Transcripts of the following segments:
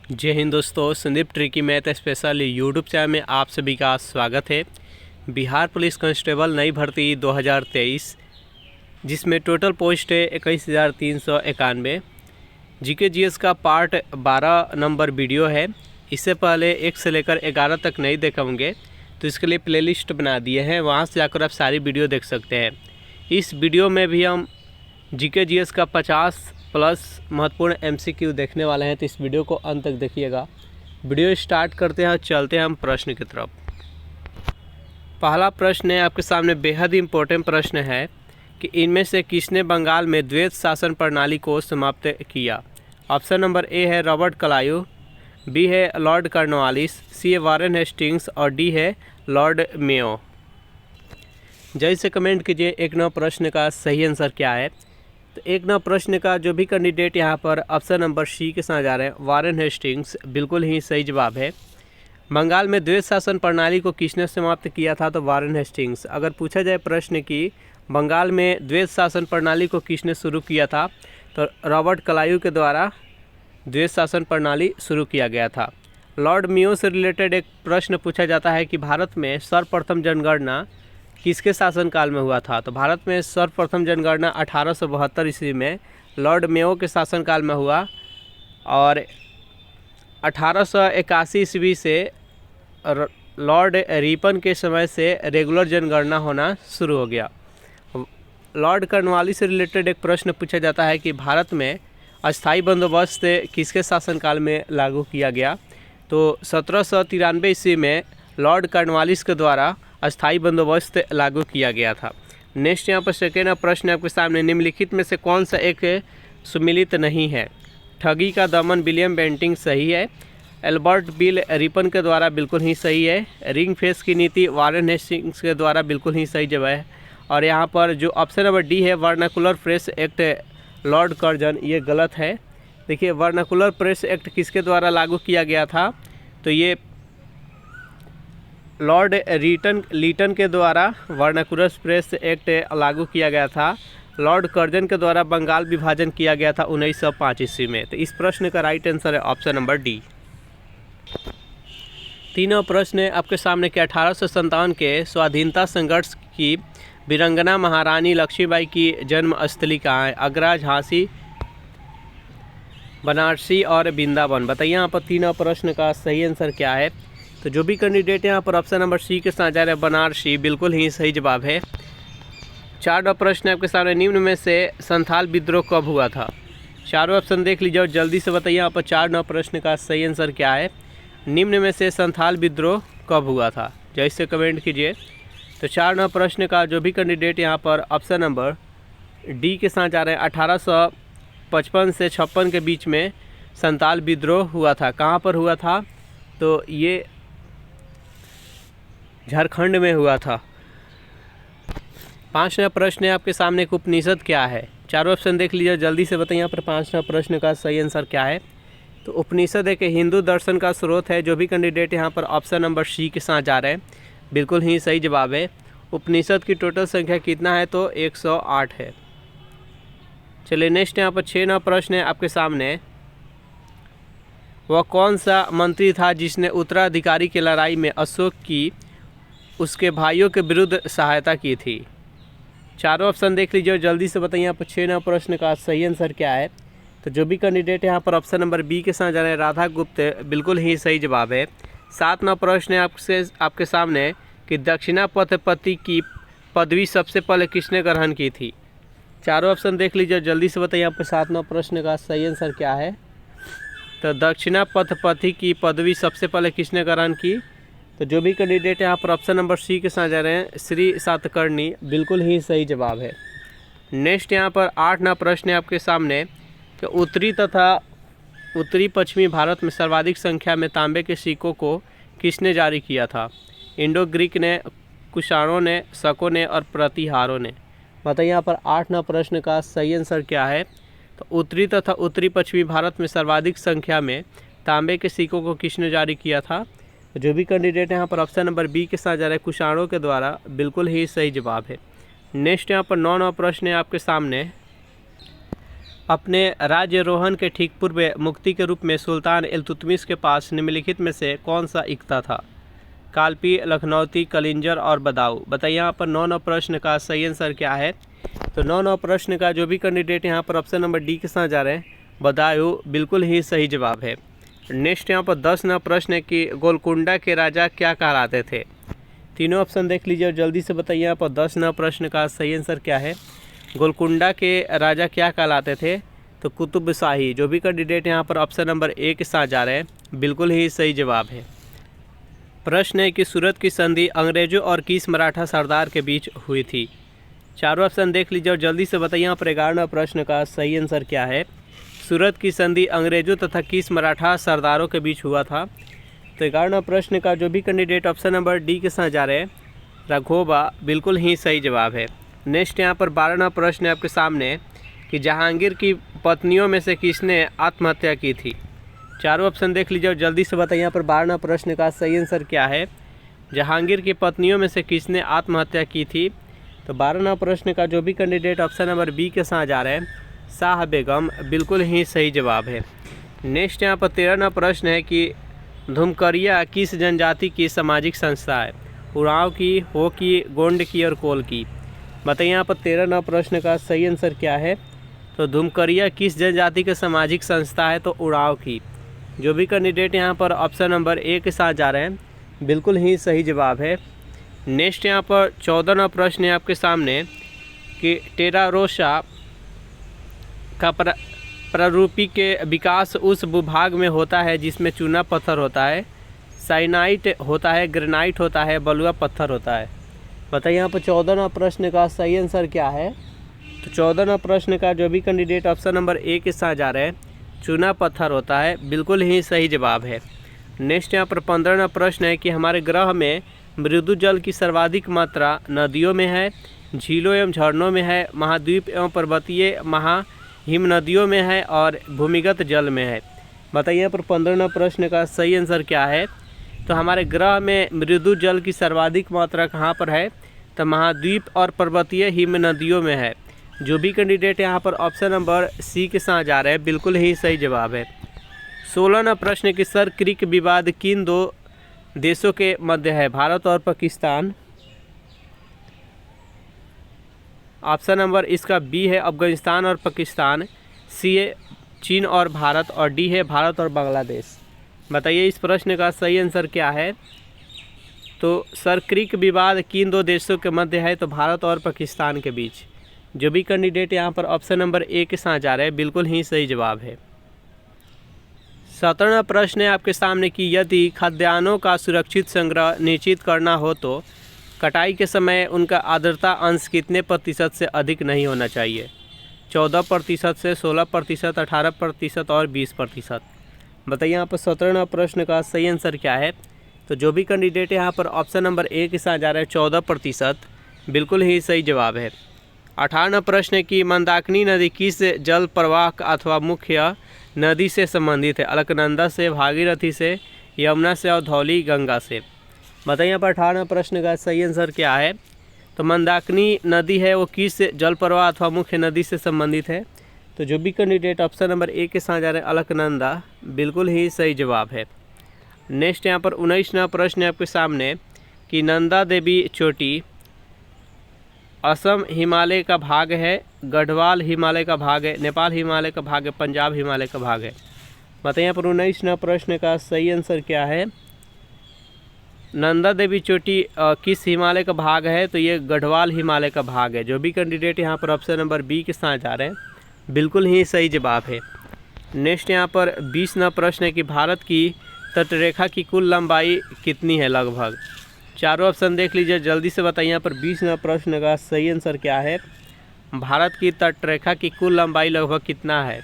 जय हिंद दोस्तों, Sandeep tricky math special YouTube channel में आप सभी का स्वागत है। बिहार पुलिस कांस्टेबल नई भर्ती 2023 जिसमें टोटल पोस्ट है 21,391। जीके जीएस का पार्ट 12 नंबर वीडियो है। इससे पहले 1 से लेकर 11 तक नहीं देखे होंगे तो इसके लिए प्लेलिस्ट बना दिए हैं, वहाँ से जाकर आप सारी वीडियो देख सकते हैं। इस वीडियो में भी हम जीके जीएस का 50 प्लस महत्वपूर्ण एमसीक्यू देखने वाले हैं, तो इस वीडियो को अंत तक देखिएगा। वीडियो स्टार्ट करते हैं और चलते हैं हम प्रश्न की तरफ। पहला प्रश्न है आपके सामने, बेहद इम्पोर्टेंट प्रश्न है कि इनमें से किसने बंगाल में द्वैत शासन प्रणाली को समाप्त किया। ऑप्शन नंबर ए है रॉबर्ट क्लाइव, बी है लॉर्ड कॉर्नवालिस, सी है वारेन हेस्टिंग्स और डी है लॉर्ड मेयो। जल्दी से कमेंट कीजिए 1 नंबर प्रश्न का सही आंसर क्या है। तो 1 नंबर प्रश्न का जो भी कैंडिडेट यहाँ पर ऑप्शन नंबर सी के साथ जा रहे हैं, वारेन हेस्टिंग्स, बिल्कुल ही सही जवाब है। बंगाल में द्वैत शासन प्रणाली को किसने समाप्त किया था, तो वारेन हेस्टिंग्स। अगर पूछा जाए प्रश्न कि बंगाल में द्वैत शासन प्रणाली को किसने शुरू किया था, तो रॉबर्ट क्लाइव के द्वारा द्वैत शासन प्रणाली शुरू किया गया था। लॉर्ड मेयो से रिलेटेड एक प्रश्न पूछा जाता है कि भारत में सर्वप्रथम जनगणना किसके शासनकाल में हुआ था। तो भारत में सर्वप्रथम जनगणना 1872 ईस्वी में लॉर्ड मेयो के शासनकाल में हुआ और 1881 ईस्वी से लॉर्ड रिपन के समय से रेगुलर जनगणना होना शुरू हो गया। लॉर्ड कॉर्नवालिस से रिलेटेड एक प्रश्न पूछा जाता है कि भारत में अस्थाई बंदोबस्त किसके शासनकाल में लागू किया गया। तो 1793 ईस्वी में लॉर्ड कॉर्नवालिस के द्वारा अस्थाई बंदोबस्त लागू किया गया था। नेक्स्ट यहाँ पर सेकेंड प्रश्न आपके सामने, निम्नलिखित में से कौन सा एक सुमिलित नहीं है। ठगी का दमन विलियम बेंटिंक सही है, एल्बर्ट बिल रिपन के द्वारा बिल्कुल ही सही है, रिंग फेस की नीति वारेन हेस्टिंग्स के द्वारा बिल्कुल ही सही जवाब है। और यहाँ पर जो ऑप्शन नंबर डी है vernacular press act Lord Curzon, ये गलत है। देखिए वर्नाकुलर प्रेस एक्ट किसके द्वारा लागू किया गया था, तो ये लॉर्ड लीटन के द्वारा वर्नाकुलर प्रेस एक्ट लागू किया गया था। लॉर्ड कर्जन के द्वारा बंगाल विभाजन किया गया था 1905 ईस्वी में। तो इस प्रश्न का राइट आंसर है ऑप्शन नंबर डी। तीनों प्रश्न है आपके सामने कि 1857 के स्वाधीनता संघर्ष की वीरंगना महारानी लक्ष्मीबाई की जन्म स्थली कहाँ है। आगरा, झांसी, बनारसी और वृंदावन। बताइए यहाँ पर तीनों प्रश्न का सही आंसर क्या है। तो जो भी कैंडिडेट यहाँ पर ऑप्शन नंबर सी के साथ जा रहे हैं बनारसी, बिल्कुल ही सही जवाब है। 4 नंबर प्रश्न आपके सामने, निम्न में से संथाल विद्रोह कब हुआ था। चारों ऑप्शन देख लीजिए और जल्दी से बताइए यहाँ पर 4 नंबर प्रश्न का सही आंसर क्या है। निम्न में से संथाल विद्रोह कब हुआ था, जैसे कमेंट कीजिए। तो 4 नंबर प्रश्न का जो भी कैंडिडेट यहाँ पर ऑप्शन नंबर डी के साथ जा रहे हैं, 1855 से 56 के बीच में संथाल विद्रोह हुआ था। कहाँ पर हुआ था, तो ये झारखंड में हुआ था। 5 नंबर प्रश्न है आपके सामने, एक उपनिषद क्या है। चारों ऑप्शन देख लीजिए, जल्दी से बताइए यहाँ पर 5 नंबर प्रश्न का सही आंसर क्या है। तो उपनिषद एक हिंदू दर्शन का स्रोत है। जो भी कैंडिडेट यहाँ पर ऑप्शन नंबर सी के साथ जा रहे हैं, बिल्कुल ही सही जवाब है। उपनिषद की टोटल संख्या कितना है, तो 108 है। चलिए नेक्स्ट यहाँ पर 6 नंबर प्रश्न है आपके सामने, वह कौन सा मंत्री था जिसने उत्तराधिकारी की लड़ाई में अशोक की उसके भाइयों के विरुद्ध सहायता की थी। चारों ऑप्शन देख लीजिए और जल्दी से बताइए यहाँ पर 6 नंबर प्रश्न का सही आंसर क्या है। तो जो भी कैंडिडेट यहाँ पर ऑप्शन नंबर बी के साथ जा रहे हैं राधा गुप्त, बिल्कुल ही सही जवाब है। 7 नंबर प्रश्न है आपके सामने कि दक्षिणापथपति की पदवी सबसे पहले किसने ग्रहण की थी। चारों ऑप्शन देख लीजिए, जल्दी से बताइए यहाँ पर 7 नंबर प्रश्न का सही आंसर क्या है। तो दक्षिणापथपति की पदवी सबसे पहले किसने ग्रहण की। तो जो भी कैंडिडेट यहाँ पर ऑप्शन नंबर सी के साथ जा रहे हैं श्री सातकर्णी, बिल्कुल ही सही जवाब है। नेक्स्ट यहाँ पर 8 नंबर प्रश्न है आपके सामने कि उत्तरी तथा उत्तरी पश्चिमी भारत में सर्वाधिक संख्या में तांबे के सिक्कों को किसने जारी किया था। इंडो ग्रीक ने, कुषाणों ने, शकों ने और प्रतिहारों ने। बताइए यहाँ पर 8 नंबर प्रश्न का सही आंसर क्या है। तो उत्तरी तथा उत्तरी पश्चिमी भारत में सर्वाधिक संख्या में तांबे के सिक्कों को किसने जारी किया था। जो भी कैंडिडेट यहाँ पर ऑप्शन नंबर बी के साथ जा रहे हैं कुषाणों के द्वारा, बिल्कुल ही सही जवाब है। नेक्स्ट यहाँ पर 9 नंबर प्रश्न है आपके सामने, अपने राज्यारोहण के ठीक पूर्व मुक्ति के रूप में सुल्तान इल्तुतमिश के पास निम्नलिखित में से कौन सा इक्ता था? कालपी, लखनौती, कलिंजर और बदाऊं। बताइए यहाँ पर 9 प्रश्न का सही आंसर क्या है? तो 9 प्रश्न का जो भी कैंडिडेट यहाँ पर ऑप्शन नंबर डी के साथ जा रहे हैं, बदायूं बिल्कुल ही सही जवाब है। नेक्स्ट यहाँ पर 10 प्रश्न है कि गोलकुंडा के राजा क्या कहलाते थे? तीनों ऑप्शन देख लीजिए और जल्दी से बताइए यहाँ पर 10 प्रश्न का सही आंसर क्या है? गोलकुंडा के राजा क्या कहलाते थे? तो कुतुब शाही। जो भी कैंडिडेट यहाँ पर ऑप्शन नंबर ए के साथ जा रहे हैं, बिल्कुल ही सही जवाब है। प्रश्न है कि सूरत की संधि अंग्रेजों और किस मराठा सरदार के बीच हुई थी? चारों ऑप्शन देख लीजिए और जल्दी से बताइए यहाँ पर 11 प्रश्न का सही आंसर क्या है? सूरत की संधि अंग्रेजों तथा किस मराठा सरदारों के बीच हुआ था? तो 11 प्रश्न का जो भी कैंडिडेट ऑप्शन नंबर डी के साथ जा रहे हैं, राघोबा, बिल्कुल ही सही जवाब है। नेक्स्ट यहाँ पर 12 प्रश्न है आपके सामने कि जहांगीर की पत्नियों में से किसने आत्महत्या की थी? चारों ऑप्शन देख लीजिए और जल्दी से बताइए यहाँ पर 12 प्रश्न का सही आंसर क्या है? जहांगीर की पत्नियों में से किसने आत्महत्या की थी? तो 12 प्रश्न का जो भी कैंडिडेट ऑप्शन नंबर बी के साथ जा रहे हैं, शाह बेगम, बिल्कुल ही सही जवाब है। नेक्स्ट यहाँ पर 13 प्रश्न है कि धुमकरिया किस जनजाति की सामाजिक संस्था है? उरांव की, हो की, गोंड की और कोल की। बताइए यहाँ पर 13 प्रश्न का सही आंसर क्या है? तो धुमकरिया किस जनजाति की सामाजिक संस्था है? तो उरांव की। जो भी कैंडिडेट यहाँ पर ऑप्शन नंबर ए के साथ जा रहे हैं, बिल्कुल ही सही जवाब है। नेक्स्ट यहाँ पर 14 प्रश्न है आपके सामने कि टेरारोसा का प्रारूपी के विकास उस भूभाग में होता है जिसमें चूना पत्थर होता है, साइनाइट होता है, ग्रेनाइट होता है, बलुआ पत्थर होता है। बताइए यहाँ पर 14 प्रश्न का सही आंसर क्या है? तो 14 प्रश्न का जो भी कैंडिडेट ऑप्शन नंबर ए के साथ जा रहे हैं, चूना पत्थर होता है, बिल्कुल ही सही जवाब है। नेक्स्ट यहाँ पर 15 प्रश्न है कि हमारे ग्रह में मृदु जल की सर्वाधिक मात्रा नदियों में है, झीलों एवं झरनों में है, महाद्वीप एवं पर्वतीय हिम नदियों में है और भूमिगत जल में है। बताइए यहाँ पर 15 प्रश्न का सही आंसर क्या है? तो हमारे ग्रह में मृदु जल की सर्वाधिक मात्रा कहाँ पर है? तो महाद्वीप और पर्वतीय हिम नदियों में है। जो भी कैंडिडेट यहाँ पर ऑप्शन नंबर सी के साथ जा रहे हैं, बिल्कुल ही सही जवाब है। 16 प्रश्न कि सर क्रिक विवाद किन 2 देशों के मध्य है? भारत और पाकिस्तान। ऑप्शन नंबर इसका बी है अफगानिस्तान और पाकिस्तान, सी है चीन और भारत और डी है भारत और बांग्लादेश। बताइए इस प्रश्न का सही आंसर क्या है? तो सर क्रिक विवाद किन 2 देशों के मध्य है? तो भारत और पाकिस्तान के बीच। जो भी कैंडिडेट यहाँ पर ऑप्शन नंबर ए के साथ जा रहे हैं, बिल्कुल ही सही जवाब है। 17 प्रश्न है आपके सामने कि यदि खाद्यान्नों का सुरक्षित संग्रह निश्चित करना हो तो कटाई के समय उनका आर्द्रता अंश कितने प्रतिशत से अधिक नहीं होना चाहिए? 14% से 16%, 18% और 20%। बताइए यहाँ पर 17 प्रश्न का सही आंसर क्या है? तो जो भी कैंडिडेट यहाँ पर ऑप्शन नंबर ए के साथ जा रहे हैं, 14%, बिल्कुल ही सही जवाब है। 18 प्रश्न है कि मंदाकिनी नदी किस जल प्रवाह अथवा मुख्य नदी से संबंधित है? अलकनंदा से, भागीरथी से, यमुना से और धौली गंगा से। बताइए यहाँ पर 18 प्रश्न का सही आंसर क्या है? तो मंदाकिनी नदी है वो किस जल प्रवाह अथवा मुख्य नदी से संबंधित है? तो जो भी कैंडिडेट ऑप्शन नंबर ए के साथ जा रहे हैं, अलकनंदा, बिल्कुल ही सही जवाब है। नेक्स्ट यहाँ पर 19 प्रश्न है आपके सामने कि नंदा देवी चोटी असम हिमालय का भाग है, गढ़वाल हिमालय का भाग है, नेपाल हिमालय का भाग है, पंजाब हिमालय का भाग है। बताइए यहाँ पर 19 प्रश्न का सही आंसर क्या है? नंदा देवी चोटी किस हिमालय का भाग है? तो ये गढ़वाल हिमालय का भाग है। जो भी कैंडिडेट यहाँ पर ऑप्शन नंबर बी के साथ जा रहे हैं, बिल्कुल ही सही जवाब है। नेक्स्ट यहाँ पर 20 प्रश्न है कि भारत की तटरेखा की कुल लंबाई कितनी है लगभग? चारों ऑप्शन देख लीजिए, जल्दी से बताइए यहाँ पर 20 प्रश्न का सही आंसर क्या है? भारत की तटरेखा की कुल लंबाई लगभग कितना है?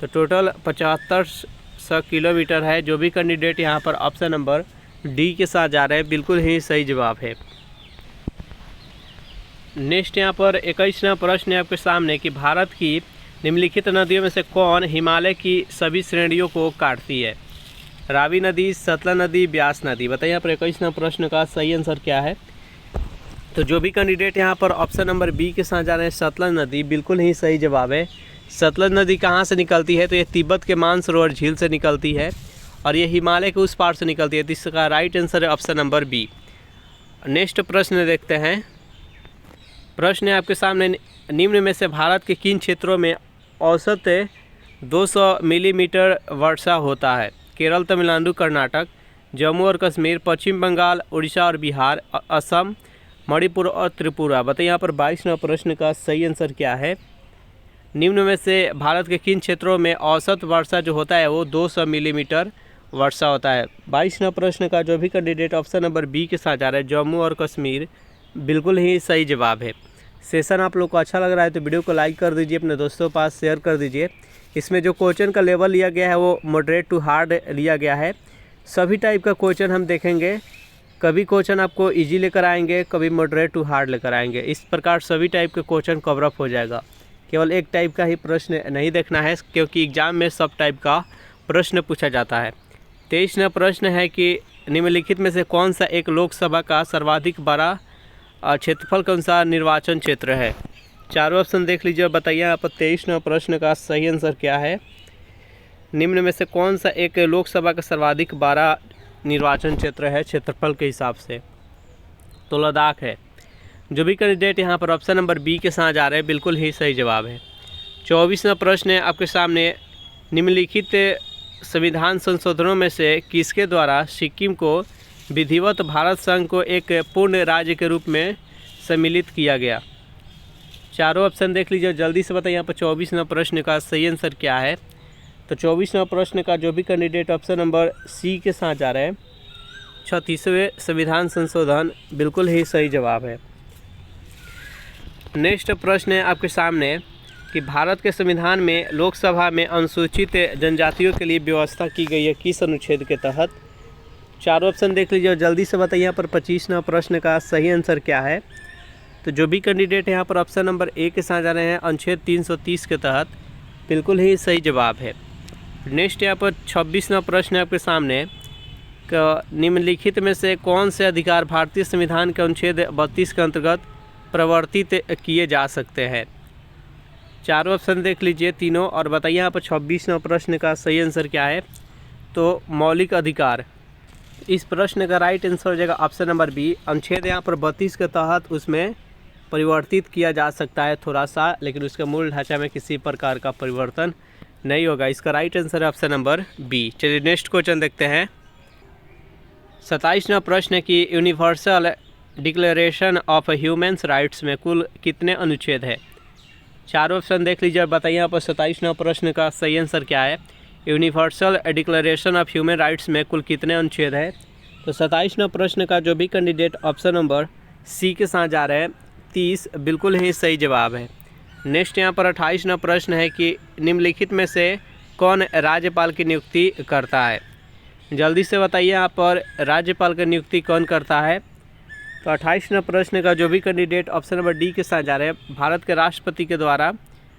तो टोटल 7500 किलोमीटर है। जो भी कैंडिडेट यहाँ पर ऑप्शन नंबर डी के साथ जा रहे हैं, बिल्कुल ही सही जवाब है। नेक्स्ट यहाँ पर 21वां प्रश्न है आपके सामने कि भारत की निम्नलिखित नदियों में से कौन हिमालय की सभी श्रेणियों को काटती है? रावी नदी, सतलज नदी, ब्यास नदी। बताइए यहाँ पर 21वां प्रश्न का सही आंसर क्या है? तो जो भी कैंडिडेट यहाँ पर ऑप्शन नंबर बी के साथ जा रहे हैं, सतलज नदी, बिल्कुल ही सही जवाब है। सतलज नदी कहाँ से निकलती है? तो ये तिब्बत के मानसरोवर झील से निकलती है और ये हिमालय के उस पार से निकलती है। तो इसका राइट आंसर है ऑप्शन नंबर बी। नेक्स्ट प्रश्न देखते हैं। प्रश्न है आपके सामने, निम्न में से भारत के किन क्षेत्रों में औसत 200 मिलीमीटर वर्षा होता है? केरल, तमिलनाडु, कर्नाटक, जम्मू और कश्मीर, पश्चिम बंगाल, उड़ीसा और बिहार, असम, मणिपुर और त्रिपुरा। बताइए यहाँ पर 22वां प्रश्न का सही आंसर क्या है? निम्न में से भारत के किन क्षेत्रों में औसत वर्षा जो होता है वो 200 मिलीमीटर वर्षा होता है? 22वां प्रश्न का जो भी कैंडिडेट ऑप्शन नंबर बी के साथ जा रहा है, जम्मू और कश्मीर, बिल्कुल ही सही जवाब है। सेशन आप लोग को अच्छा लग रहा है तो वीडियो को लाइक कर दीजिए, अपने दोस्तों के पास शेयर कर दीजिए। इसमें जो क्वेश्चन का लेवल लिया गया है वो मॉडरेट टू हार्ड लिया गया है। सभी टाइप का क्वेश्चन हम देखेंगे, कभी क्वेश्चन आपको इजी लेकर आएंगे, कभी मॉडरेट टू हार्ड लेकर आएंगे। इस प्रकार सभी टाइप के क्वेश्चन कवर अप हो जाएगा। केवल एक टाइप का ही प्रश्न नहीं देखना है, क्योंकि एग्जाम में सब टाइप का प्रश्न पूछा जाता है। 23वां प्रश्न है कि निम्नलिखित में से कौन सा एक लोकसभा का सर्वाधिक बड़ा क्षेत्रफल के अनुसार निर्वाचन क्षेत्र है? चारों ऑप्शन देख लीजिए और बताइए यहाँ पर 23वां प्रश्न का सही आंसर क्या है? निम्न में से कौन सा एक लोकसभा का सर्वाधिक बड़ा निर्वाचन क्षेत्र है क्षेत्रफल के हिसाब से? तो लद्दाख है। जो भी कैंडिडेट यहाँ पर ऑप्शन नंबर बी के साथ जा रहे हैं, बिल्कुल ही सही जवाब है। 24वां प्रश्न है आपके सामने, निम्नलिखित संविधान संशोधनों में से किसके द्वारा सिक्किम को विधिवत भारत संघ को एक पूर्ण राज्य के रूप में सम्मिलित किया गया? चारों ऑप्शन देख लीजिए, जल्दी से बताइए यहाँ पर 24वां प्रश्न का सही आंसर क्या है? तो 24वां प्रश्न का जो भी कैंडिडेट ऑप्शन नंबर सी के साथ जा रहे हैं, 36वें संविधान संशोधन, बिल्कुल ही सही जवाब है। नेक्स्ट प्रश्न है आपके सामने कि भारत के संविधान में लोकसभा में अनुसूचित जनजातियों के लिए व्यवस्था की गई है किस अनुच्छेद के तहत? चारों ऑप्शन देख लीजिए और जल्दी से बताइए यहाँ पर 25वां प्रश्न का सही आंसर क्या है? तो जो भी कैंडिडेट यहाँ पर ऑप्शन नंबर ए के साथ जा रहे हैं, अनुच्छेद 330 के तहत, बिल्कुल ही सही जवाब है। नेक्स्ट यहाँ पर 26वां प्रश्न है आपके सामने, निम्नलिखित में से कौन से अधिकार भारतीय संविधान के अनुच्छेद 32 के अंतर्गत प्रवर्तित किए जा सकते हैं? चारों ऑप्शन देख लीजिए तीनों और बताइए यहाँ पर 26वां प्रश्न का सही आंसर क्या है? तो मौलिक अधिकार। इस प्रश्न का राइट आंसर हो जाएगा ऑप्शन नंबर बी। अनुच्छेद यहाँ पर 32 के तहत उसमें परिवर्तित किया जा सकता है थोड़ा सा, लेकिन उसके मूल ढांचा में किसी प्रकार का परिवर्तन नहीं होगा। इसका राइट आंसर है ऑप्शन नंबर बी। चलिए नेक्स्ट क्वेश्चन देखते हैं। 27वां प्रश्न है कि universal declaration of humans rights में कुल कितने अनुच्छेद है? चारों ऑप्शन देख लीजिए और बताइए यहाँ पर 27वां प्रश्न का सही आंसर क्या है? Universal declaration of human rights में कुल कितने अनुच्छेद है? तो 27वां प्रश्न का जो भी कैंडिडेट ऑप्शन नंबर सी के साथ जा रहे हैं, 30, बिल्कुल ही सही जवाब है। नेक्स्ट यहाँ पर 28वां प्रश्न है कि निम्नलिखित में से कौन राज्यपाल की नियुक्ति करता है? जल्दी से बताइए यहाँ पर राज्यपाल की नियुक्ति कौन करता है? तो 28वां प्रश्न का जो भी कैंडिडेट ऑप्शन नंबर डी के साथ जा रहे हैं, भारत के राष्ट्रपति के द्वारा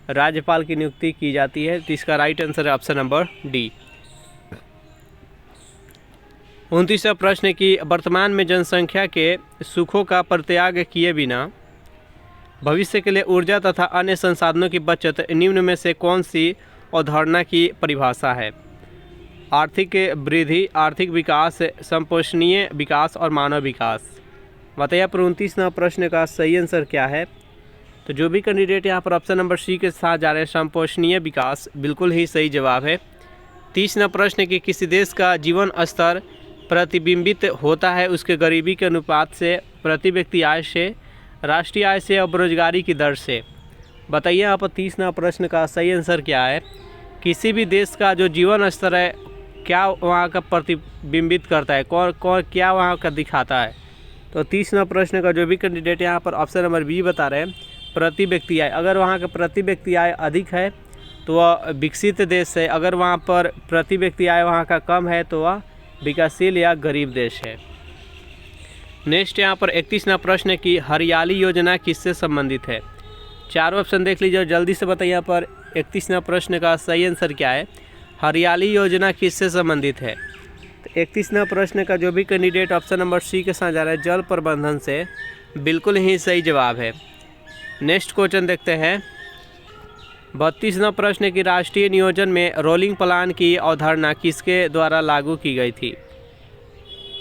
राज्यपाल की नियुक्ति की जाती है। तो इसका राइट आंसर है ऑप्शन नंबर डी। 29वां प्रश्न है कि वर्तमान में जनसंख्या के सुखों का परित्याग किए बिना भविष्य के लिए ऊर्जा तथा अन्य संसाधनों की बचत निम्न में से कौन सी अवधारणा की परिभाषा है? आर्थिक वृद्धि, आर्थिक विकास, संपोषणीय विकास और मानव विकास। बताइए पर 29वां प्रश्न का सही आंसर क्या है? तो जो भी कैंडिडेट यहाँ पर ऑप्शन नंबर सी के साथ जा रहे हैं, संपोषणीय विकास, बिल्कुल ही सही जवाब है। 30वां प्रश्न है कि किसी देश का जीवन स्तर प्रतिबिंबित होता है उसके गरीबी के अनुपात से, प्रति व्यक्ति आय से, राष्ट्रीय आय से और बेरोजगारी की दर से। बताइए यहाँ पर 30वां प्रश्न का सही आंसर क्या है? किसी भी देश का जो जीवन स्तर है क्या वहाँ का प्रतिबिंबित करता है, कौन क्या वहाँ का दिखाता है? तो 30वां प्रश्न का जो भी कैंडिडेट यहाँ पर ऑप्शन नंबर बी बता रहे हैं, प्रति व्यक्ति आय। अगर वहाँ का प्रति व्यक्ति आय अधिक है तो वह विकसित देश है, अगर वहाँ पर प्रति व्यक्ति आय वहाँ का कम है तो वह विकासशील या गरीब देश है। नेक्स्ट यहाँ पर 31वां प्रश्न है कि हरियाली योजना किससे संबंधित है? चारों ऑप्शन देख लीजिए और जल्दी से बताइए यहाँ पर 31वां प्रश्न का सही आंसर क्या है? हरियाली योजना किससे संबंधित है? तो 31वां प्रश्न का जो भी कैंडिडेट ऑप्शन नंबर सी के साथ जा रहा है, जल प्रबंधन से, बिल्कुल ही सही जवाब है। नेक्स्ट क्वेश्चन देखते हैं। 32वां प्रश्न कि राष्ट्रीय नियोजन में रोलिंग प्लान की अवधारणा किसके द्वारा लागू की गई थी।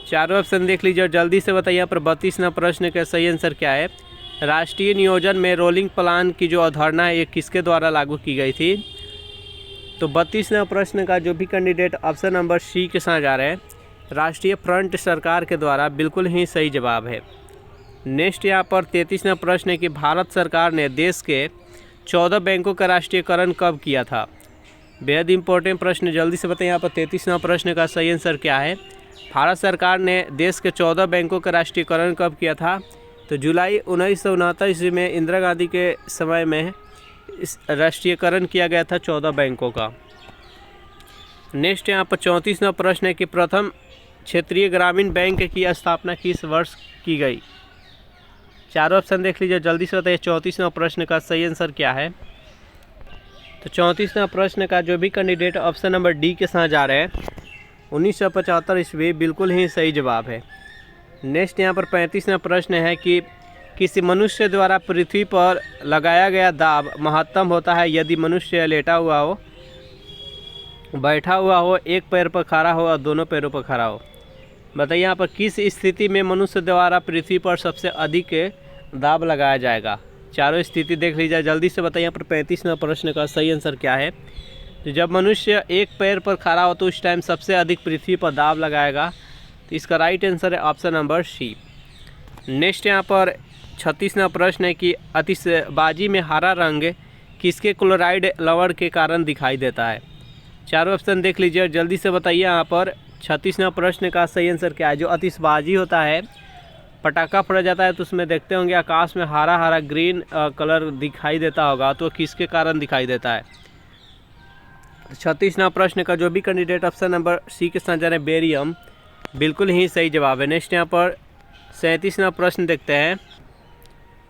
चारों ऑप्शन देख लीजिए और जल्दी से बताइए यहाँ पर 32वां प्रश्न का सही आंसर क्या है। राष्ट्रीय नियोजन में रोलिंग प्लान की जो अवधारणा है ये किसके द्वारा लागू की गई थी। तो 32वां प्रश्न का जो भी कैंडिडेट ऑप्शन नंबर सी के साथ जा रहे हैं, राष्ट्रीय फ्रंट सरकार के द्वारा, बिल्कुल ही सही जवाब है। नेक्स्ट यहाँ पर 33वां प्रश्न है कि भारत सरकार ने देश के 14 बैंकों का राष्ट्रीयकरण कब किया था। बेहद इंपॉर्टेंट प्रश्न, जल्दी से बताइए यहाँ पर 33वां प्रश्न का सही आंसर क्या है। भारत सरकार ने देश के 14 बैंकों का राष्ट्रीयकरण कब किया था। तो जुलाई 1969 ईस्वी में इंदिरा गांधी के समय में इस राष्ट्रीयकरण किया गया था 14 बैंकों का। नेक्स्ट यहाँ पर 34वां प्रश्न है कि प्रथम क्षेत्रीय ग्रामीण बैंक की स्थापना किस वर्ष की गई। चारों ऑप्शन देख लीजिए, जल्दी से बताइए 34वां प्रश्न का सही आंसर क्या है। तो 34वां प्रश्न का जो भी कैंडिडेट ऑप्शन नंबर डी के साथ जा रहे हैं, 1975 ईस्वी, बिल्कुल ही सही जवाब है। नेक्स्ट यहाँ पर 35वां प्रश्न है कि किसी मनुष्य द्वारा पृथ्वी पर लगाया गया दाब महत्तम होता है यदि मनुष्य लेटा हुआ हो, बैठा हुआ हो, एक पैर पर खड़ा हो और दोनों पैरों पर खड़ा हो। बताइए यहाँ पर किस स्थिति में मनुष्य द्वारा पृथ्वी पर सबसे अधिक दाब लगाया जाएगा। चारों स्थिति देख लीजिए, जल्दी से बताइए यहाँ पर 35वां प्रश्न का सही आंसर क्या है। तो जब मनुष्य एक पैर पर खड़ा हो तो उस टाइम सबसे अधिक पृथ्वी पर दाब लगाएगा। तो इसका राइट आंसर है ऑप्शन नंबर सी। नेक्स्ट यहाँ पर 36वां प्रश्न है कि आतिशबाजी में हरा रंग किसके क्लोराइड लवण के कारण दिखाई देता है। चारों ऑप्शन देख लीजिए और जल्दी से बताइए यहाँ पर 36वां प्रश्न का सही आंसर क्या है। जो आतिशबाजी होता है, पटाखा फोड़ा जाता है तो उसमें देखते होंगे आकाश में हरा हरा ग्रीन कलर दिखाई देता होगा, तो किसके कारण दिखाई देता है। 36वां प्रश्न का जो भी कैंडिडेट ऑप्शन नंबर सी के साथ जा रहे हैं, बेरियम, बिल्कुल ही सही जवाब है। नेक्स्ट यहाँ पर 37वां प्रश्न देखते हैं,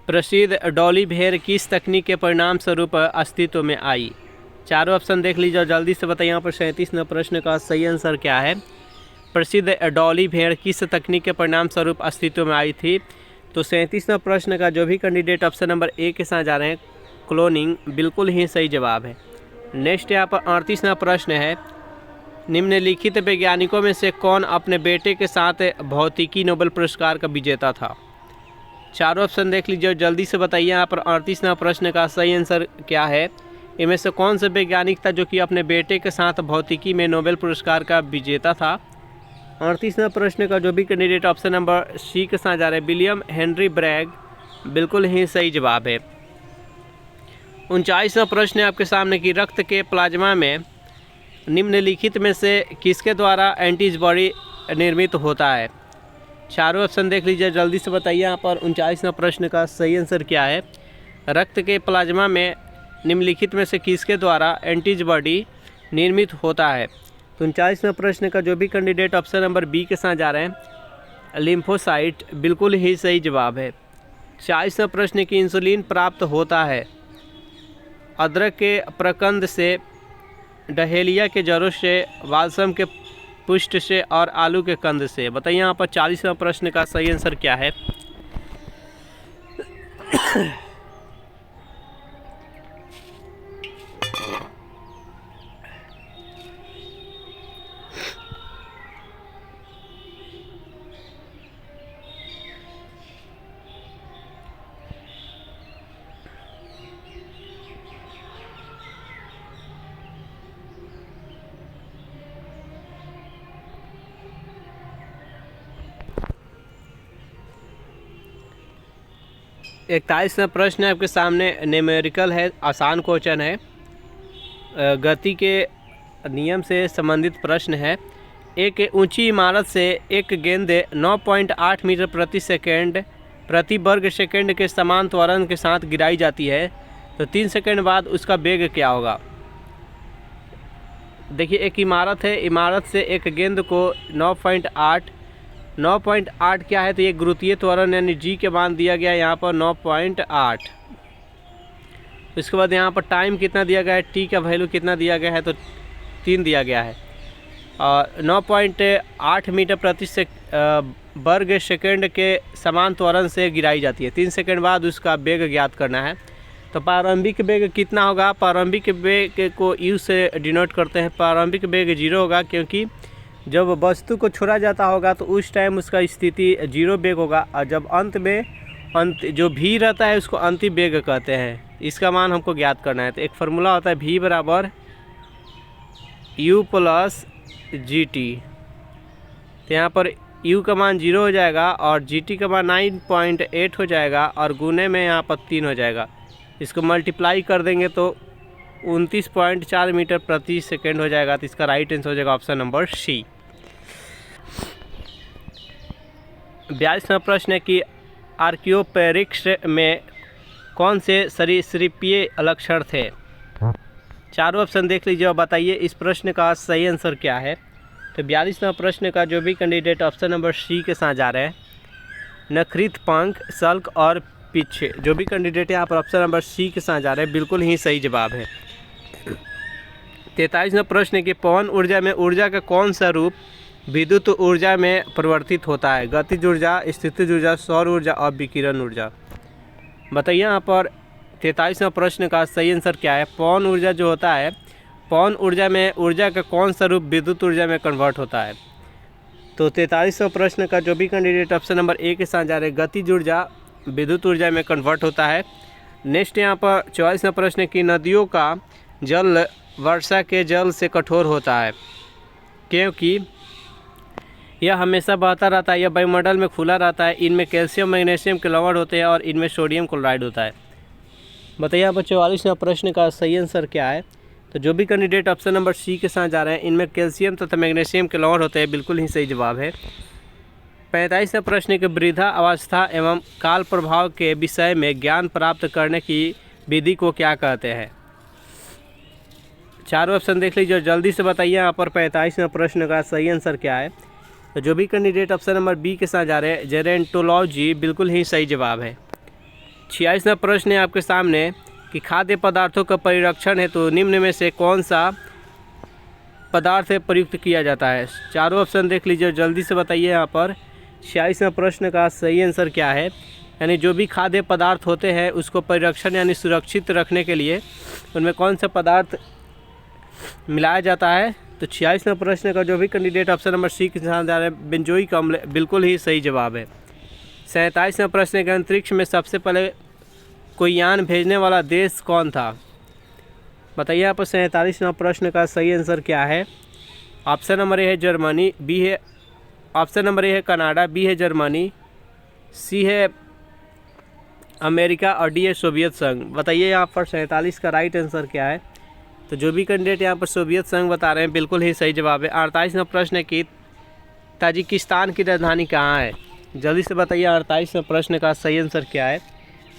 प्रसिद्ध डॉली भेड़ किस तकनीक के परिणाम स्वरूप अस्तित्व में आई। चारों ऑप्शन देख लीजिए और जल्दी से बताइए यहाँ पर 37वां प्रश्न का सही आंसर क्या है। प्रसिद्ध डॉली भेड़ किस तकनीक के परिणाम स्वरूप अस्तित्व में आई थी। तो 37वां प्रश्न का जो भी कैंडिडेट ऑप्शन नंबर ए के साथ जा रहे हैं, क्लोनिंग, बिल्कुल ही सही जवाब है। नेक्स्ट यहाँ पर 38वां प्रश्न है, निम्नलिखित वैज्ञानिकों में से कौन अपने बेटे के साथ भौतिकी नोबेल पुरस्कार का विजेता था। चारों ऑप्शन देख लीजिए और जल्दी से बताइए यहाँ पर 38वां प्रश्न का सही आंसर क्या है। इनमें से कौन सा वैज्ञानिक था जो कि अपने बेटे के साथ भौतिकी में नोबेल पुरस्कार का विजेता था। 38वां प्रश्न का जो भी कैंडिडेट ऑप्शन नंबर सी के साथ जा रहे हैं, विलियम हेनरी ब्रैग, बिल्कुल ही सही जवाब है। 39वां प्रश्न है आपके सामने कि रक्त के प्लाज्मा में निम्नलिखित में से किसके द्वारा एंटीबॉडी निर्मित होता है। चारों ऑप्शन देख लीजिए, जल्दी से बताइए यहाँ पर 39वां प्रश्न का सही आंसर क्या है। रक्त के प्लाज्मा में निम्नलिखित में से किसके द्वारा एंटीबॉडी निर्मित होता है। तो 39वां प्रश्न का जो भी कैंडिडेट ऑप्शन नंबर बी के साथ जा रहे हैं, लिम्फोसाइट, बिल्कुल ही सही जवाब है। 40वां प्रश्न की इंसुलिन प्राप्त होता है अदरक के प्रकंद से, डहेलिया के जड़ों से, बालसम के पुष्ट से और आलू के कंद से। बताइए यहाँ पर 40वां प्रश्न का सही आंसर क्या है। इकतालीसवां प्रश्न है आपके सामने, न्यूमेरिकल है, आसान क्वेश्चन है, गति के नियम से संबंधित प्रश्न है। एक ऊंची इमारत से एक गेंद 9.8 मीटर प्रति सेकंड प्रति वर्ग सेकंड के समान त्वरण के साथ गिराई जाती है, तो 3 सेकंड बाद उसका वेग क्या होगा। देखिए एक इमारत है, इमारत से एक गेंद को 9.8 क्या है, तो ये गुरुत्वीय त्वरण यानी जी के मान दिया गया यहाँ पर 9.8। इसके बाद यहाँ पर टाइम कितना दिया गया है, टी का वैल्यू कितना दिया गया है, तो 3 दिया गया है। और 9.8 मीटर प्रति वर्ग सेकंड के समान त्वरण से गिराई जाती है, 3 सेकंड बाद उसका वेग ज्ञात करना है। तो प्रारंभिक वेग कितना होगा? प्रारंभिक वेग को यू से डिनोट करते हैं। प्रारंभिक वेग 0 होगा, क्योंकि जब वस्तु को छोड़ा जाता होगा तो उस टाइम उसका स्थिति 0 वेग होगा, और जब अंत जो भी रहता है उसको अंतिम वेग कहते हैं। इसका मान हमको ज्ञात करना है। तो एक फार्मूला होता है v बराबर u प्लस जी टी। तो यहाँ पर u का मान 0 हो जाएगा और gt का मान 9.8 हो जाएगा, और गुने में यहाँ पर 3 हो जाएगा। इसको मल्टीप्लाई कर देंगे तो 29.4 मीटर प्रति सेकेंड हो जाएगा। तो इसका राइट आंसर हो जाएगा ऑप्शन नंबर सी। 42वां प्रश्न है कि आर्कियोपेरिक्स में कौन से सरीसृपीय लक्षण थे? चारों ऑप्शन देख लीजिए और बताइए इस प्रश्न का सही आंसर क्या है। तो 42वां प्रश्न का जो भी कैंडिडेट ऑप्शन नंबर सी के साथ जा रहे हैं, नखरित, पंख, सल्क और पीछे, जो भी कैंडिडेट यहाँ पर ऑप्शन नंबर सी के साथ जा रहे हैं, बिल्कुल ही सही जवाब है। 43वां प्रश्न है कि पवन ऊर्जा में ऊर्जा का कौन सा रूप विद्युत ऊर्जा में परिवर्तित होता है? गतिज ऊर्जा, स्थितिज ऊर्जा, सौर ऊर्जा और विकिरण ऊर्जा। बताइए यहाँ पर 43वां प्रश्न का सही आंसर क्या है। पवन ऊर्जा जो होता है, पवन ऊर्जा में ऊर्जा का कौन सा रूप विद्युत ऊर्जा में कन्वर्ट होता है? तो 43वां प्रश्न का जो भी कैंडिडेट ऑप्शन नंबर ए के साथ जा रहे हैं, गतिज ऊर्जा विद्युत ऊर्जा में कन्वर्ट होता है। नेक्स्ट यहाँ पर 44वां प्रश्न है कि नदियों का जल वर्षा के जल से कठोर होता है, क्योंकि यह हमेशा बहता रहता है, यह वायुमंडल में खुला रहता है, इनमें कैल्शियम मैग्नीशियम के लवण होते हैं और इनमें सोडियम क्लोराइड होता है। बताइए यहाँ पर 44वां प्रश्न का सही आंसर क्या है। तो जो भी कैंडिडेट ऑप्शन नंबर सी के साथ जा रहे हैं, इनमें कैल्शियम तथा मैग्नीशियम के लवण होते हैं, बिल्कुल ही सही जवाब है। 45वां प्रश्न के वृद्धा अवस्था एवं काल प्रभाव के विषय में ज्ञान प्राप्त करने की विधि को क्या कहते हैं? चारों ऑप्शन देख लीजिए, जल्दी से बताइए यहाँ पर 45वां प्रश्न का सही आंसर क्या है। तो जो भी कैंडिडेट ऑप्शन नंबर बी के साथ जा रहे हैं, जेरेंटोलॉजी, बिल्कुल ही सही जवाब है। 46वां प्रश्न है आपके सामने कि खाद्य पदार्थों का परिरक्षण है तो निम्न में से कौन सा पदार्थ प्रयुक्त किया जाता है? चारों ऑप्शन देख लीजिए, जल्दी से बताइए यहाँ पर 46वां प्रश्न का सही आंसर क्या है। यानी जो भी खाद्य पदार्थ होते हैं उसको परिरक्षण यानी सुरक्षित रखने के लिए उनमें कौन सा पदार्थ मिलाया जाता है? तो 46वां प्रश्न का जो भी कैंडिडेट ऑप्शन नंबर सी के साथ जा रहे हैं, बेंजोइक अम्ल, बिल्कुल ही सही जवाब है। 47वां प्रश्न के अंतरिक्ष में सबसे पहले कोई यान भेजने वाला देश कौन था? बताइए यहाँ पर 47वां प्रश्न का सही आंसर क्या है। ऑप्शन नंबर ए है जर्मनी, बी है ऑप्शन नंबर ए है कनाडा, बी है जर्मनी, सी है अमेरिका और डी है सोवियत संघ। बताइए यहाँ पर 47 का राइट आंसर क्या है। तो जो भी कैंडिडेट यहाँ पर सोवियत संघ बता रहे हैं, बिल्कुल ही सही जवाब है। 48वां प्रश्न है कि ताजिकिस्तान की राजधानी कहाँ है? जल्दी से बताइए 48वां प्रश्न का सही आंसर क्या है।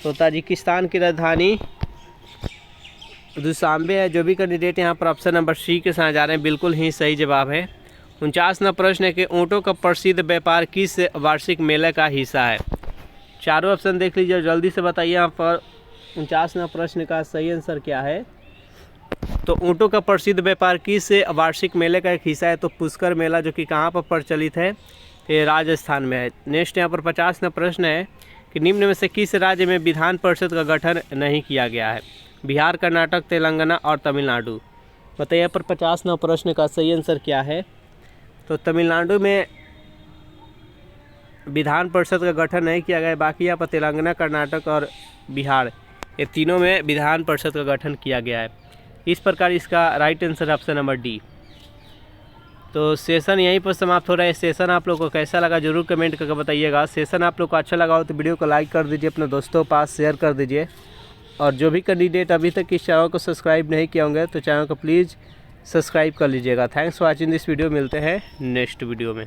तो ताजिकिस्तान की राजधानी दुशांबे है। जो भी कैंडिडेट यहाँ पर ऑप्शन नंबर सी के साथ जा रहे हैं, बिल्कुल ही सही जवाब है। 49वां प्रश्न है कि ऊँटों का प्रसिद्ध व्यापार किस वार्षिक मेले का हिस्सा है? चारों ऑप्शन देख लीजिए, जल्दी से बताइए यहाँ पर 49वां प्रश्न का सही आंसर क्या है। तो ऊँटों का प्रसिद्ध व्यापार किस वार्षिक मेले का एक हिस्सा है? तो पुष्कर मेला, जो कि कहाँ पर प्रचलित है? ये राजस्थान में है। नेक्स्ट यहाँ पर 50वां प्रश्न है कि निम्न में से किस राज्य में विधान परिषद का गठन नहीं किया गया है? बिहार, कर्नाटक, तेलंगाना और तमिलनाडु। बताइए यहाँ पर 50वां प्रश्न का सही आंसर क्या है। तो तमिलनाडु में विधान परिषद का गठन नहीं किया गया, बाकी यहाँ पर तेलंगाना, कर्नाटक और बिहार, ये तीनों में विधान परिषद का गठन किया गया है। इस प्रकार इसका right answer option number D. तो सेशन यहीं पर समाप्त हो रहा है। सेशन आप लोग को कैसा लगा जरूर कमेंट करके बताइएगा। सेशन आप लोग को अच्छा लगा हो तो वीडियो को लाइक कर दीजिए, अपने दोस्तों के पास शेयर कर दीजिए। और जो भी कैंडिडेट अभी तक इस चैनल को सब्सक्राइब नहीं किए होंगे तो चैनल को प्लीज़ सब्सक्राइब कर लीजिएगा। Thanks for watching this video. मिलते हैं नेक्स्ट वीडियो में।